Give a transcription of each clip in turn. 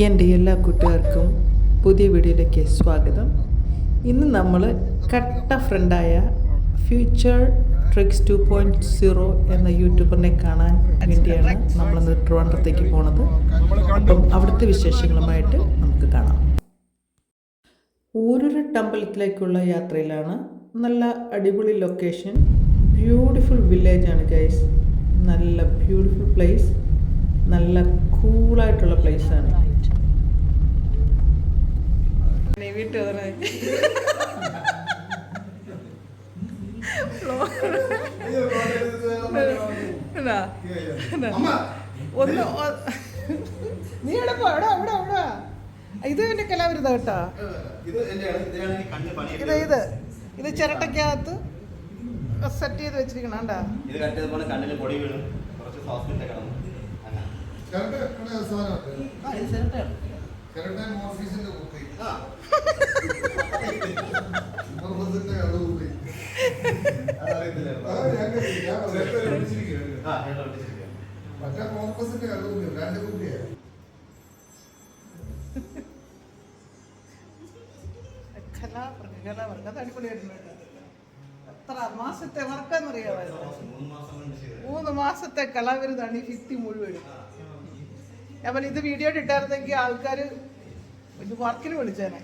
എൻ്റെ എല്ലാ കൂട്ടുകാർക്കും പുതിയ വീഡിയോയിലേക്ക് സ്വാഗതം. ഇന്ന് നമ്മൾ കട്ട ഫ്രണ്ടായ ഫ്യൂച്ചർ ട്രിക്സ് 2.0 എന്ന യൂട്യൂബറിനെ കാണാൻ വേണ്ടിയാണ് നമ്മളിന്ന് ട്രിവാൻഡ്രത്തേക്ക് പോണത്. അപ്പം അവിടുത്തെ വിശേഷങ്ങളുമായിട്ട് നമുക്ക് കാണാം. ഊരൂരട്ട് അമ്പലത്തിലേക്കുള്ള യാത്രയിലാണ്. നല്ല അടിപൊളി ലൊക്കേഷൻ, ബ്യൂട്ടിഫുൾ വില്ലേജാണ് ഗൈസ്. നല്ല ബ്യൂട്ടിഫുൾ പ്ലേസ്, നല്ല കൂളായിട്ടുള്ള പ്ലേസാണ്. നീ എവിടെ പോ, എവിടെ എവിടെ എവിടെ ഇത് എന്റെ കലാവിരുദ്ധ കേട്ടാ. ഇത് ചിരട്ടക്കകത്ത് സെറ്റ് ചെയ്ത് വെച്ചിരിക്കണ. എത്ര മാസത്തെ വർക്കാന്നറിയാമായിരുന്നു? 3 മാസത്തെ കലാവിരുതാണ് ഈ ഭിത്തി മുഴുവൻ. ഞാൻ ഇത് വീഡിയോ ഇട്ടായിരുന്നെങ്കിൽ ആൾക്കാർ ഇത് വർക്കിന് വിളിച്ചേനെ.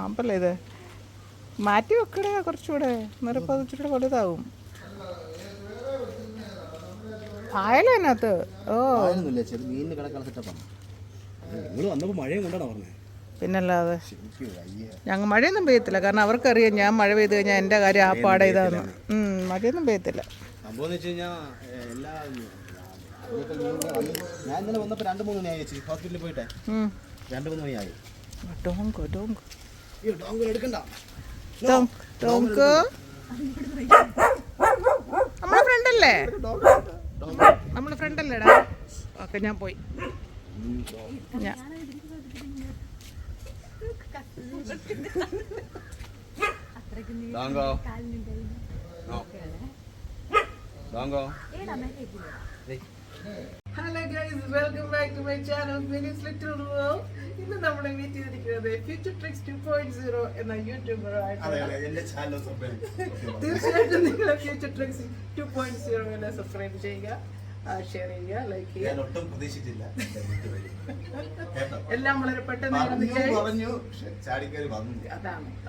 അപ്പല്ലേ ഇത് മാറ്റി വെക്കടേ, കുറച്ചുകൂടെ നിറപ്പതിച്ചിട്ട് വലുതാവും. ആയാലും അതിനകത്ത് പിന്നല്ലാതെ ഞങ്ങൾ മഴയൊന്നും പെയ്യത്തില്ല. കാരണം അവർക്കറിയാം ഞാൻ മഴ പെയ്ത് കഴിഞ്ഞാൽ എൻ്റെ കാര്യം ആ പാടെ ഇതാണ്. മഴയൊന്നും പെയ്യത്തില്ല. ഞാൻ ഇന്നലെ വന്നപ്പോൾ 2-3 മണിയായി ചേച്ചി, ഹോസ്പിറ്റലിൽ പോയിട്ടെ 2-3 മണിയായി. എടുക്കണ്ട നമ്മളെ ഫ്രണ്ടല്ലേ, നമ്മളെ ഫ്രണ്ടല്ലേടാ. ഓക്കെ, ഞാൻ പോയി. Hello guys, welcome back to my channel Mini's little world. ഇന്ന് നമ്മൾ മീറ്റ് ചെയ്തിരിക്കുന്നത് ഫ്യൂച്ചർ ട്രിക്സ് 2.0 എന്ന യൂട്യൂബർ ആയിട്ടാണ്. തീർച്ചയായിട്ടും നിങ്ങൾ ഫ്യൂച്ചർ ട്രിക്സ് 2.0 എന്നെ സബ്സ്ക്രൈബ് ചെയ്യുക, ഷെയർ ചെയ്യുക, ലൈക്ക് ചെയ്യുക. എല്ലാം വളരെ പെട്ടെന്ന്.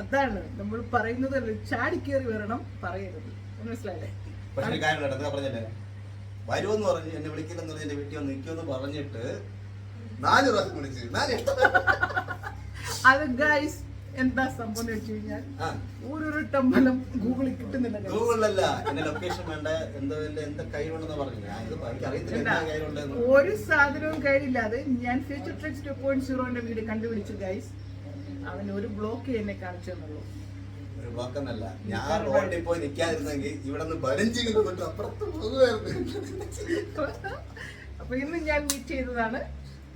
അതാണ് നമ്മൾ പറയുന്നത്, ചാടിക്കേറി വരണം, പറയരുത്. മനസ്സിലായില്ലേ? വരുമെന്ന് പറഞ്ഞു, എന്നെ വിളിക്കില്ലെന്ന് പറഞ്ഞ് എന്റെ വീട്ടിൽ വന്ന് നിൽക്കുമെന്ന് പറഞ്ഞിട്ട് 4 പ്രാവശ്യം വിളിച്ചു. അത് ഗൈസ് എന്താ സംഭവം വെച്ച് കഴിഞ്ഞാൽ ഊരൂരട്ടമ്പലം ഗൂഗിളിൽ കിട്ടുന്നില്ല. ഗൂഗിളിലല്ല, എന്റെ ലൊക്കേഷൻ വേണ്ട, എന്താ കയ്യിലുണ്ടെന്ന് പറഞ്ഞു. ഒരു സാധനവും കയ്യിലില്ലാതെ ഞാൻ ഫ്യൂച്ചർ ട്രിക്സ് 2.0 വീട് കണ്ടുപിടിച്ചു ഗൈസ്. അവൻ ഒരു ബ്ലോക്ക് എന്നെ കാണിച്ചു തന്നുള്ളൂ. ഒരു ബ്ലോക്കെന്നല്ല, ഞാൻ റോഡിൽ പോയി നിൽക്കാതിരുന്നെങ്കിൽ ഇവിടെ നിന്ന് ബലഞ്ചിങ്ങ് അപ്പുറത്ത് പോകുമായിരുന്നു. അപ്പൊ ഇന്ന് ഞാൻ മീറ്റ് ചെയ്തതാണ്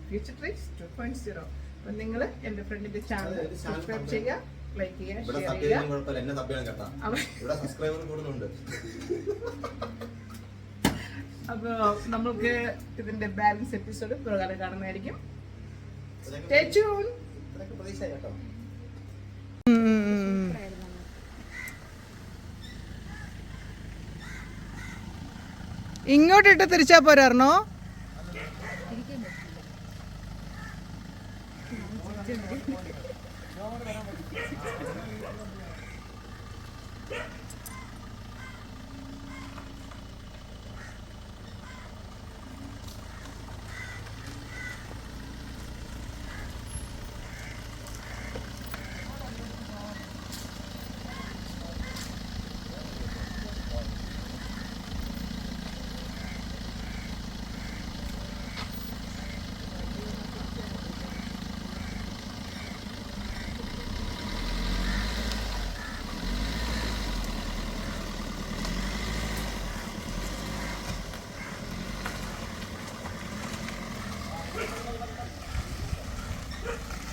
ഫ്യൂച്ചർ ട്രിക്സ് 2.0. അപ്പൊ നിങ്ങൾ എന്റെ ഫ്രണ്ടിന്റെ ചാനൽ സബ്സ്ക്രൈബ് ചെയ്യുക, ലൈക്ക് ചെയ്യുക, ഷെയർ ചെയ്യുക. അപ്പൊ നമുക്ക് ഇതിന്റെ ബാലൻസ് എപ്പിസോഡ് പ്രകാരം കാണുന്നതായിരിക്കും. ഇങ്ങോട്ടിട്ട് തിരിച്ചാ പോരായിരുന്നോ?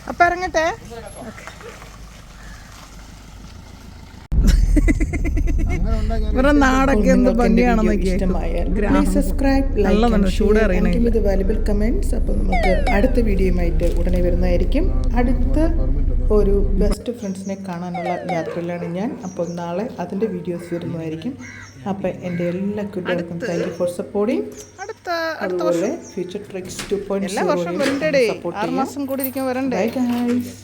അപ്പം ഇറങ്ങട്ടെ. ഇവരുടെ നാടൊക്കെ എന്ത് ഭംഗിയാണെന്നൊക്കെ. കമന്റ്സ്. അപ്പോൾ നമുക്ക് അടുത്ത വീഡിയോയുമായിട്ട് ഉടനെ വരുന്നതായിരിക്കും. അടുത്ത ഒരു ബെസ്റ്റ് ഫ്രണ്ട്സിനെ കാണാനുള്ള യാത്രയിലാണ് ഞാൻ. അപ്പോൾ നാളെ അതിൻ്റെ വീഡിയോസ് വരുന്നതായിരിക്കും. അപ്പം എൻ്റെ എല്ലാ കൂട്ടുകാർക്കും താങ്ക് യു ഫോർ സപ്പോർട്ടിങ്. അതുപോലെ ഫ്യൂച്ചർ ട്രിക്സ് 2.0 എല്ലാ വർഷവും വരണ്ടേ, 6 മാസം കൂടി ഇരിക്കാൻ വരണ്ടേ. Bye guys.